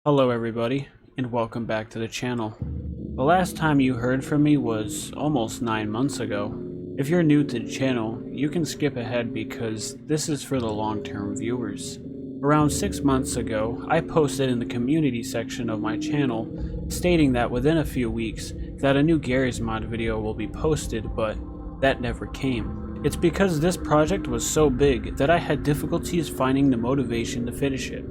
Hello everybody, and welcome back to the channel. The last time you heard from me was almost 9 months ago. If you're new to the channel, you can skip ahead because this is for the long-term viewers. Around 6 months ago, I posted in the community section of my channel stating that within a few weeks that a new Garry's Mod video will be posted, but that never came. It's because this project was so big that I had difficulties finding the motivation to finish it.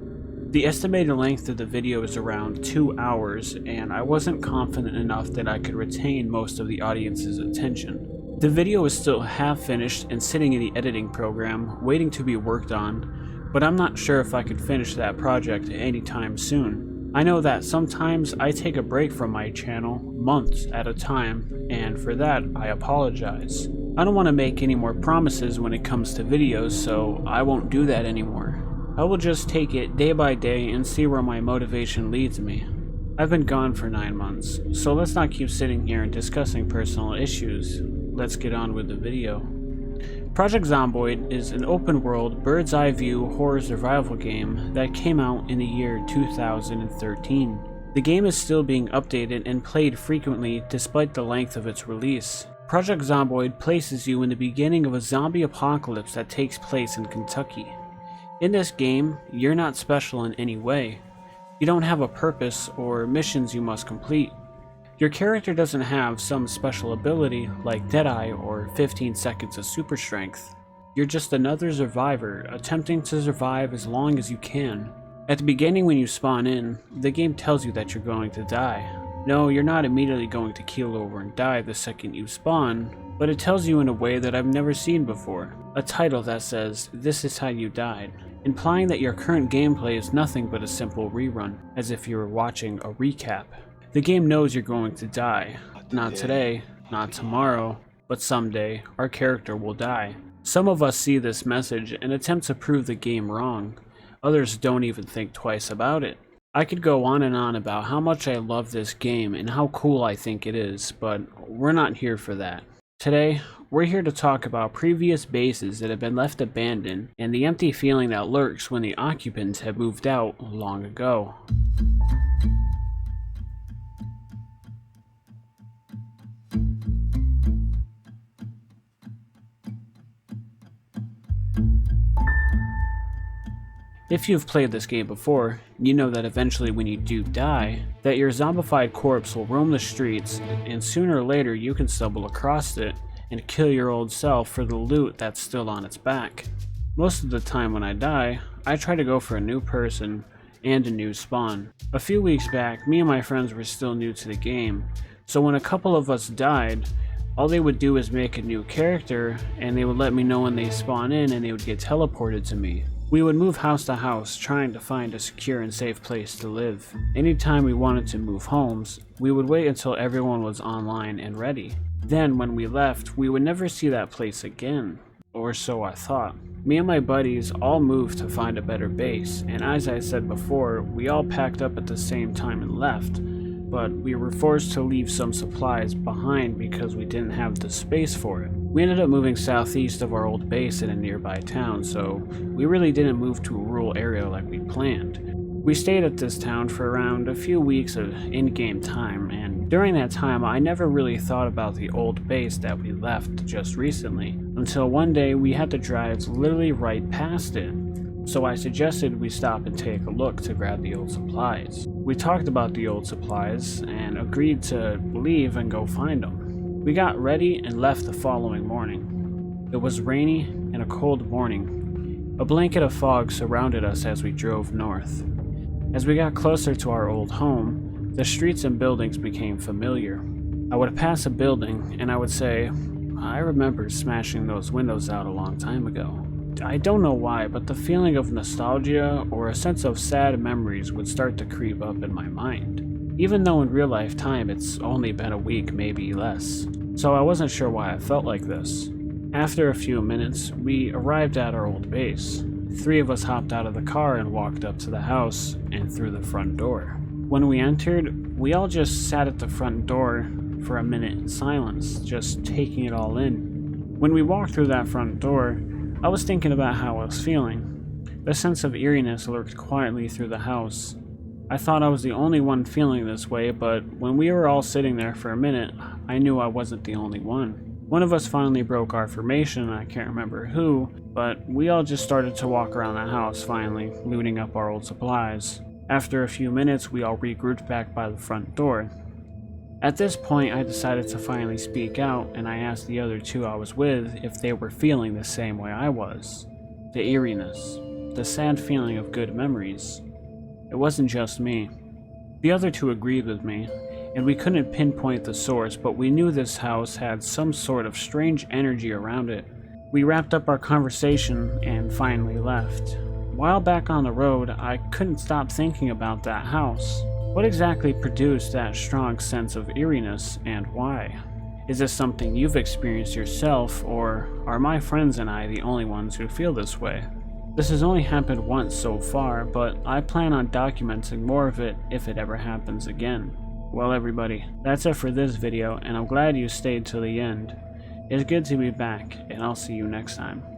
The estimated length of the video is around 2 hours, and I wasn't confident enough that I could retain most of the audience's attention. The video is still half finished and sitting in the editing program, waiting to be worked on, but I'm not sure if I could finish that project anytime soon. I know that sometimes I take a break from my channel, months at a time, and for that I apologize. I don't want to make any more promises when it comes to videos, so I won't do that anymore. I will just take it day by day and see where my motivation leads me. I've been gone for 9 months, so let's not keep sitting here and discussing personal issues. Let's get on with the video. Project Zomboid is an open-world, bird's-eye view horror survival game that came out in the year 2013. The game is still being updated and played frequently despite the length of its release. Project Zomboid places you in the beginning of a zombie apocalypse that takes place in Kentucky. In this game, you're not special in any way. You don't have a purpose or missions you must complete. Your character doesn't have some special ability like Deadeye or 15 seconds of super strength. You're just another survivor attempting to survive as long as you can. At the beginning when you spawn in, the game tells you that you're going to die. No, you're not immediately going to keel over and die the second you spawn, but it tells you in a way that I've never seen before. A title that says, "This is how you died," implying that your current gameplay is nothing but a simple rerun, as if you were watching a recap. The game knows you're going to die. Not today, not tomorrow, but someday our character will die. Some of us see this message and attempt to prove the game wrong. Others don't even think twice about it. I could go on and on about how much I love this game and how cool I think it is, but we're not here for that. Today, we're here to talk about previous bases that have been left abandoned and the empty feeling that lurks when the occupants have moved out long ago. If you've played this game before, you know that eventually when you do die, that your zombified corpse will roam the streets, and sooner or later you can stumble across it and kill your old self for the loot that's still on its back. Most of the time when I die, I try to go for a new person and a new spawn. A few weeks back, me and my friends were still new to the game, so when a couple of us died, all they would do is make a new character, and they would let me know when they spawn in and they would get teleported to me. We would move house to house, trying to find a secure and safe place to live. Anytime we wanted to move homes, we would wait until everyone was online and ready. Then, when we left, we would never see that place again. Or so I thought. Me and my buddies all moved to find a better base, and as I said before, we all packed up at the same time and left. But we were forced to leave some supplies behind because we didn't have the space for it. We ended up moving southeast of our old base in a nearby town, so we really didn't move to a rural area like we planned. We stayed at this town for around a few weeks of in-game time, and during that time I never really thought about the old base that we left just recently, until one day we had to drive literally right past it. So I suggested we stop and take a look to grab the old supplies. We talked about the old supplies and agreed to leave and go find them. We got ready and left the following morning. It was rainy and a cold morning. A blanket of fog surrounded us as we drove north. As we got closer to our old home, the streets and buildings became familiar. I would pass a building and I would say, "I remember smashing those windows out a long time ago." I don't know why, but the feeling of nostalgia or a sense of sad memories would start to creep up in my mind. Even though in real life time it's only been a week, maybe less. So I wasn't sure why I felt like this. After a few minutes, we arrived at our old base. 3 of us hopped out of the car and walked up to the house and through the front door. When we entered, we all just sat at the front door for a minute in silence, just taking it all in. When we walked through that front door, I was thinking about how I was feeling. A sense of eeriness lurked quietly through the house. I thought I was the only one feeling this way, but when we were all sitting there for a minute, I knew I wasn't the only one. One of us finally broke our formation, I can't remember who, but we all just started to walk around the house finally, looting up our old supplies. After a few minutes, we all regrouped back by the front door. At this point, I decided to finally speak out, and I asked the other two I was with if they were feeling the same way I was. The eeriness, the sad feeling of good memories. It wasn't just me. The other two agreed with me, and we couldn't pinpoint the source, but we knew this house had some sort of strange energy around it. We wrapped up our conversation and finally left. While back on the road, I couldn't stop thinking about that house. What exactly produced that strong sense of eeriness, and why? Is this something you've experienced yourself, or are my friends and I the only ones who feel this way? This has only happened once so far, but I plan on documenting more of it if it ever happens again. Well everybody, that's it for this video, and I'm glad you stayed till the end. It's good to be back, and I'll see you next time.